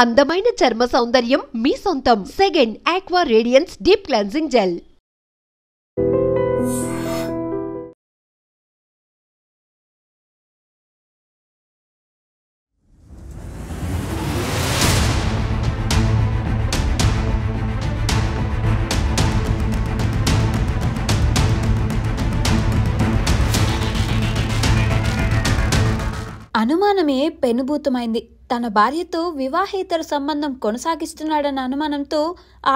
అందమైన చర్మ సౌందర్యం మీ సొంతం. Second aqua radiance deep cleansing gel. అనుమానమే పెనుభూతమైంది. తన భార్యతో వివాహేతర సంబంధం కొనసాగిస్తున్నాడన్న అనుమానంతో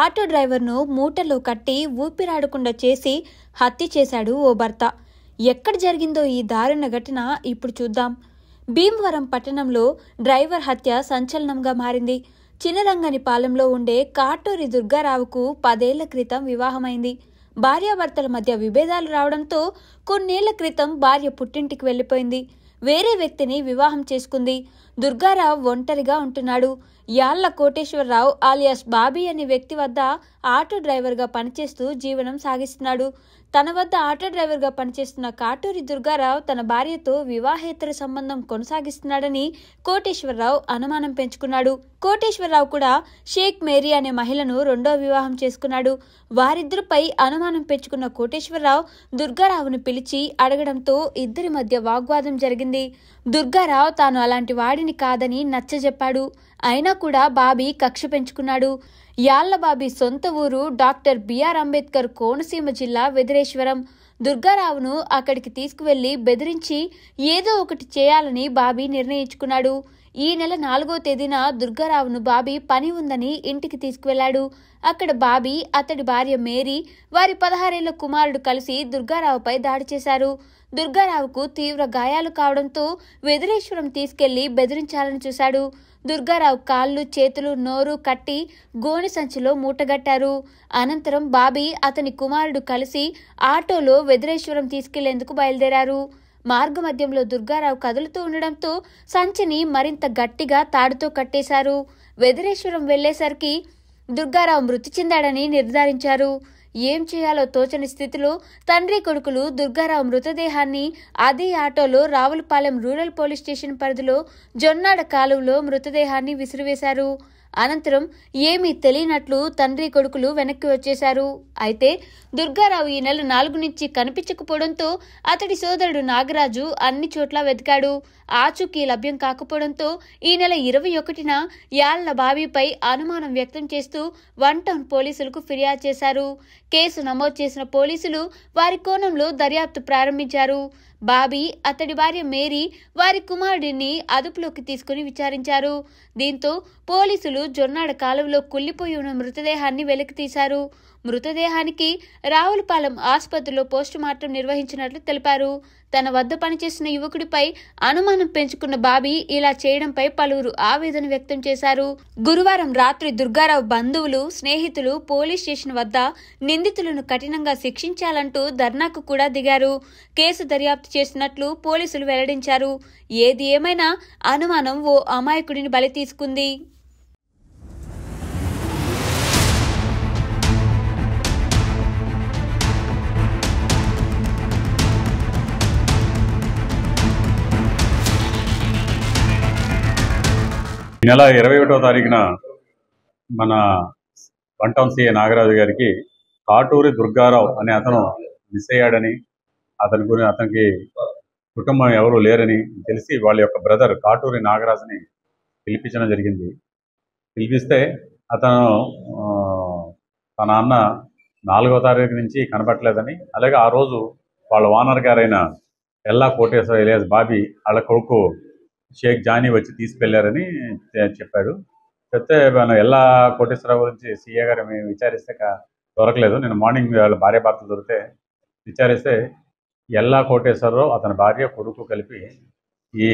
ఆటో డ్రైవర్ను మూటలో కట్టి ఊపిరాడకుండా చేసి హత్య చేశాడు ఓ భర్త. ఎక్కడ జరిగిందో ఈ దారుణ ఘటన ఇప్పుడు చూద్దాం. భీమవరం పట్టణంలో డ్రైవర్ హత్య సంచలనంగా మారింది. చినరంగనిపాలెంలో ఉండే కాటూరి దుర్గారావుకు 10 ఏళ్ల క్రితం వివాహమైంది. భార్యాభర్తల మధ్య విభేదాలు రావడంతో కొన్నేళ్ల క్రితం భార్య పుట్టింటికి వెళ్లిపోయింది. వేరే వ్యక్తిని వివాహం చేసుకుంది. దుర్గారావు ఒంటరిగా ఉంటున్నాడు. యాళ్ల కోటేశ్వరరావు ఆలియాస్ బాబీ అనే వ్యక్తి వద్ద ఆటో డ్రైవర్గా పనిచేస్తూ జీవనం సాగిస్తున్నాడు. తన వద్ద ఆటో డ్రైవర్గా పనిచేస్తున్న కాటూరి దుర్గారావు తన భార్యతో వివాహేతర సంబంధం కొనసాగిస్తున్నాడని కోటేశ్వరరావు అనుమానం పెంచుకున్నాడు. కోటేశ్వరరావు కూడా షేక్ మేరీ అనే మహిళను 2వ వివాహం చేసుకున్నాడు. వారిద్దరిపై అనుమానం పెంచుకున్న కోటేశ్వరరావు దుర్గారావును పిలిచి అడగడంతో ఇద్దరి మధ్య వాగ్వాదం జరిగింది. దుర్గారావు తాను అలాంటి వాడిని కాదని నచ్చజెప్పాడు. అయినా కూడా బాబీ కక్ష పెంచుకున్నాడు. యాళ్ల బాబీ సొంత ఊరు డాక్టర్ బిఆర్ అంబేద్కర్ కోనసీమ జిల్లా వెదిరేశ్వరం. దుర్గారావును అక్కడికి తీసుకువెళ్లి బెదిరించి ఏదో ఒకటి చేయాలని బాబీ నిర్ణయించుకున్నాడు. ఈ నెల 4వ తేదీన దుర్గారావును బాబీ పని ఉందని ఇంటికి తీసుకువెళ్లాడు. అక్కడ బాబీ, అతడి భార్య మేరీ, వారి 16 ఏళ్ల కుమారుడు కలిసి దుర్గారావుపై దాడి చేశారు. దుర్గారావుకు తీవ్ర గాయాలు కావడంతో వెదిరేశ్వరం తీసుకెళ్లి బెదిరించాలని చూశాడు. దుర్గారావు కాళ్ళు, చేతులు, నోరు కట్టి గోనె సంచిలో మూటగట్టారు. అనంతరం బాబీ, అతని కుమారుడు కలిసి ఆటోలో వెదిరేశ్వరం తీసుకెళ్లేందుకు బయలుదేరారు. మార్గమధ్యంలో దుర్గారావు కదులుతూ ఉండడంతో సంచిని మరింత గట్టిగా తాడుతో కట్టేశారు. వెదిరేశ్వరం వెళ్లేసరికి దుర్గారావు మృతి చెందాడని నిర్ధారించారు. ఏం చేయాలో తోచని స్థితిలో తండ్రి కొడుకులు దుర్గారావు మృతదేహాన్ని అదే ఆటోలో రావులపాలెం రూరల్ పోలీస్ స్టేషన్ పరిధిలో జొన్నాడ కాలువలో మృతదేహాన్ని విసిరివేశారు. అనంతరం ఏమీ తెలియనట్లు తండ్రి కొడుకులు వెనక్కి వచ్చేశారు. అయితే దుర్గారావు ఈ నెల 4 నుంచి కనిపించకపోవడంతో అతడి సోదరుడు నాగరాజు అన్ని చోట్ల వెతికాడు. ఆచూకీ లభ్యం కాకపోవడంతో ఈ నెల 21న యాళ్ల బాబీపై అనుమానం వ్యక్తం చేస్తూ 1 టౌన్ పోలీసులకు ఫిర్యాదు చేశారు. కేసు నమోదు చేసిన పోలీసులు వారి కోణంలో దర్యాప్తు ప్రారంభించారు. బాబీ, అతడి భార్య మేరీ, వారి కుమారుడిని అదుపులోకి తీసుకుని విచారించారు. దీంతో పోలీసులు జొన్నాడ కాలువలో కుళ్లిపోయి ఉన్న మృతదేహాన్ని వెలికితీశారు. మృతదేహానికి రావులపాలెం ఆసుపత్రిలో పోస్టుమార్టం నిర్వహించినట్లు తెలిపారు. తన వద్ద పనిచేస్తున్న యువకుడిపై అనుమానం పెంచుకున్న బాబీ ఇలా చేయడంపై పలువురు ఆవేదన వ్యక్తం చేశారు. గురువారం రాత్రి దుర్గారావు బంధువులు, స్నేహితులు పోలీస్ స్టేషన్ వద్ద నిందితులను కఠినంగా శిక్షించాలంటూ ధర్నాకు కూడా దిగారు. కేసు దర్యాప్తు చేస్తున్నట్లు పోలీసులు వెల్లడించారు. ఏది ఏమైనా అనుమానం ఓ అమాయకుడిని బలి తీసుకుంది. ఈ నెల 21వ తారీఖున మన 1 టౌన్ సిఐ నాగరాజు గారికి కాటూరి దుర్గారావు అనే అతను మిస్ అయ్యాడని, అతనికి కుటుంబం ఎవరు లేరని తెలిసి వాళ్ళ యొక్క బ్రదర్ కాటూరి నాగరాజుని పిలిపించడం జరిగింది. పిలిపిస్తే అతను తన అన్న 4వ తారీఖు నుంచి కనపట్లేదని, అలాగే ఆ రోజు వాళ్ళ ఓనర్ గారైన ఎల్లా కోటేశ్వర ఎలియాస్ బాబీ వాళ్ళ కొడుకు షేక్ జానీ వచ్చి తీసుకెళ్లారని చెప్పాడు. చెప్తే మనం ఎల్లా కోటేశ్వరరావు గురించి సీఏ గారు మేము విచారిస్తే దొరకలేదు. నేను మార్నింగ్ వాళ్ళ భార్య భర్తలు దొరికితే విచారిస్తే ఎల్లా కోటేశ్వరరావు, అతని భార్య, కొడుకు కలిపి ఈ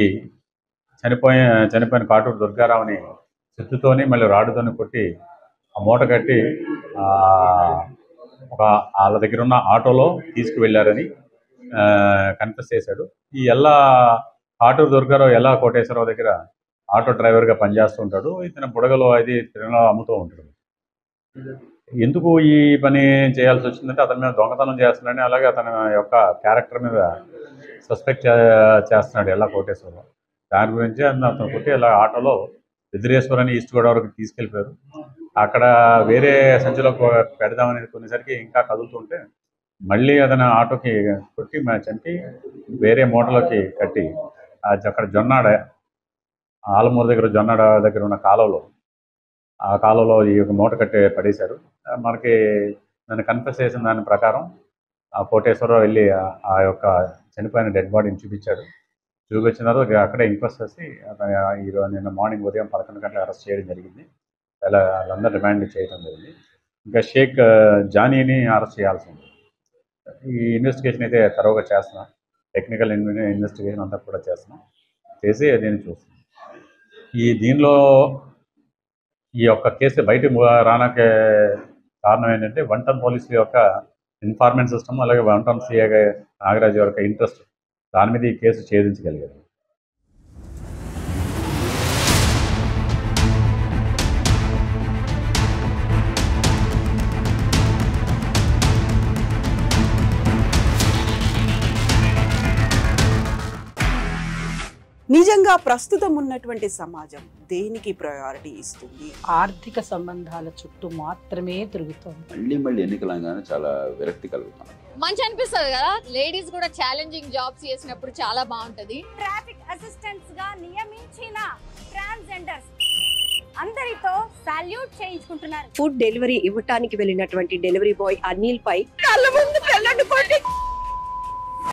చనిపోయిన కాటూరు దుర్గారావుని చెట్టుతోని మళ్ళీ రాడుతోని కొట్టి ఆ మూట కట్టి వాళ్ళ దగ్గర ఉన్న ఆటోలో తీసుకువెళ్ళారని కన్ఫెస్ చేశాడు. ఈ కాటూరు దుర్గారావు ఎల్లా కోటేశ్వరరావు దగ్గర ఆటో డ్రైవర్గా పనిచేస్తూ ఉంటాడు. ఇతను బుడగలో తిరణలో అమ్ముతూ ఉంటాడు. ఎందుకు ఈ పని చేయాల్సి వచ్చిందంటే అతని మీద దొంగతనం చేస్తున్నాడని, అలాగే అతని యొక్క క్యారెక్టర్ మీద సస్పెక్ట్ చేస్తున్నాడు ఎల్లా కోటేశ్వరరావు. దాని గురించి అతను కొట్టి ఇలా ఆటోలో రుద్రేశ్వరాన్ని ఈస్ట్ గోదావరికి తీసుకెళ్ళిపోయారు. అక్కడ వేరే సంచిలో పెడదామని కొనేసరికి ఇంకా కదులుతుంటే మళ్ళీ అతను ఆటోకి కొట్టి చంపి వేరే మూటలోకి కట్టి అక్కడ జొన్నాడ ఆలమూరు దగ్గర జొన్నాడ దగ్గర ఉన్న కాలువలో ఆ కాలువలో ఈ మూట కట్టి పడేశారు. మనకి నన్ను కన్ఫెస్ చేసిన దాని ప్రకారం ఆ కోటేశ్వరరావు వెళ్ళి ఆ యొక్క చనిపోయిన డెడ్ బాడీని చూపించాడు. చూపించిన తర్వాత అక్కడే ఇంక్వెస్ట్ చేసి ఈరోజు నిన్న మార్నింగ్ ఉదయం 11 గంటలకు అరెస్ట్ చేయడం జరిగింది. వాళ్ళందరూ రిమాండ్ చేయడం జరిగింది. ఇంకా షేక్ జానీని అరెస్ట్ చేయాల్సి ఉంది. ఈ ఇన్వెస్టిగేషన్ అయితే తరోగా చేస్తున్నాం. టెక్నికల్ ఇన్వెస్టిగేషన్ అంతా కూడా చేస్తున్నాం. చేసి దీన్ని చూస్తున్నాం. దీనిలో ఈ యొక్క కేసు బయట రానాకే కారణం ఏంటంటే 1 టౌన్ పోలీసుల యొక్క ఇన్ఫార్మెంట్ సిస్టమ్, అలాగే 1 టౌన్ సిఐ నాగరాజు యొక్క ఇంట్రెస్ట్, దాని మీద ఈ కేసు ఛేదించగలిగారు. నిజంగా ప్రస్తుతం ఉన్నటువంటి సమాజం దేనికి ప్రయారిటీ ఇస్తుంది? ఆర్థిక సంబంధాల చుట్టూ మాత్రమే తిరుగుతుంది. మళ్ళీ ఎన్నికలంగానే చాలా విరక్తి కలుగుతాం. మంచి అనిపిస్తుంది కదా, లేడీస్ కూడా ఛాలెంజింగ్ జాబ్స్ చేసినప్పుడు చాలా బాగుంటది. ట్రాఫిక్ అసిస్టెంట్స్ గా నియమించిన ట్రాన్స్జెండర్స్ అందరితో సాల్యూట్ చేయించుకుంటున్నారు. ఫుడ్ డెలివరీ ఇవ్వటానికి వెళ్ళినటువంటి డెలివరీ బాయ్ అనిల్ పై కళ్ళ ముందు